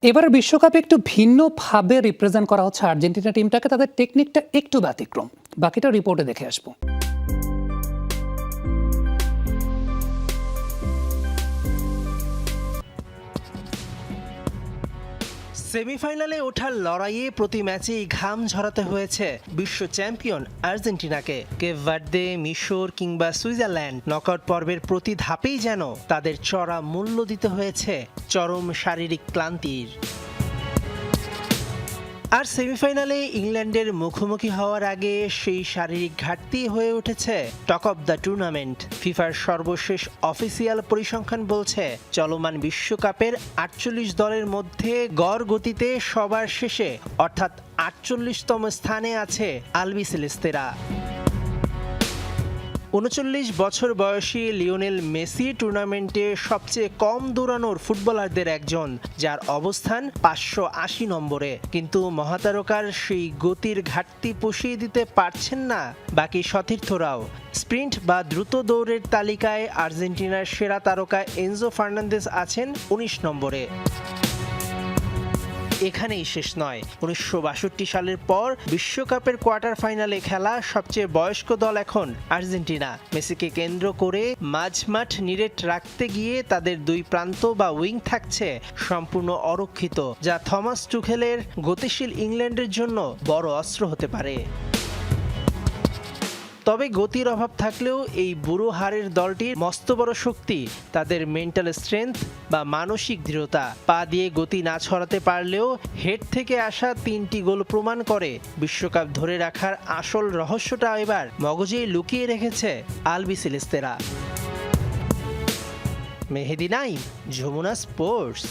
এবার বিশ্বকাপে একটু ভিন্নভাবে রিপ্রেজেন্ট করা হচ্ছে আর্জেন্টিনা টিমটাকে। তাদের টেকনিকটা একটু ব্যতিক্রম, বাকিটা রিপোর্টে দেখে আসবো। সেমিফাইনালে ওঠার লড়াইয়ে প্রতি ম্যাচেই ঘাম ঝরাতে হয়েছে বিশ্ব চ্যাম্পিয়ন আর্জেন্টিনাকে। কেপ ভার্দে, মিশর কিংবা সুইজারল্যান্ড নকআউট পর্বের প্রতি ধাপেই যেন তাদের চড়া মূল্য দিতে হয়েছে চরম শারীরিক ক্লান্তির। আর সেমিফাইনালে ইংল্যান্ডের মুখোমুখি হওয়ার আগে সেই শারীরিক ঘাটতি হয়ে উঠেছে টক অব দ্য টুর্নামেন্ট। ফিফার সর্বশেষ অফিসিয়াল পরিসংখ্যান বলছে চলমান বিশ্বকাপের ৪৮ দলের মধ্যে গড় গতিতে সবার শেষে অর্থাৎ ৪৮তম স্থানে আছে আলবিসেলেস্তেরা। ৩৯ বছর বয়সী লিওনেল মেসি টুর্নামেন্টে সবচেয়ে কম দৌড়ানোর ফুটবলারদের একজন, যার অবস্থান ৫৮০ নম্বরে। কিন্তু মহাতারকার সেই গতির ঘাটতি পুষিয়ে দিতে পারছেন না বাকি সতীর্থরাও। স্প্রিন্ট বা দ্রুত দৌড়ের তালিকায় আর্জেন্টিনার সেরা তারকা এনজো ফার্নান্দেজ আছেন ১৯ নম্বরে। এখানেই শেষ নয়, ১৯৬২ সালের পর বিশ্বকাপের কোয়ার্টার ফাইনালে খেলা সবচেয়ে বয়স্ক দল এখন আর্জেন্টিনা। মেসিকে কেন্দ্র করে মাঝমাঠ নিরেট রাখতে গিয়ে তাদের দুই প্রান্ত বা উইং থাকছে সম্পূর্ণ অরক্ষিত, যা থমাস টুখেলের গতিশীল ইংল্যান্ডের জন্য বড় অস্ত্র হতে পারে। তবে গতির অভাব থাকলেও এই বুড়ো হাড়ের দলটির মস্ত বড় শক্তি তাদের মেন্টাল স্ট্রেংথ বা মানসিক দৃঢ়তা। পা দিয়ে গতি না ছড়াতে পারলেও হেড থেকে আসা ৩টি গোল প্রমাণ করে বিশ্বকাপ ধরে রাখার আসল রহস্যটা এবার মগজেই লুকিয়ে রেখেছে আলবিসেলেস্তেরা। মেহেদি নাইম, যমুনা স্পোর্টস।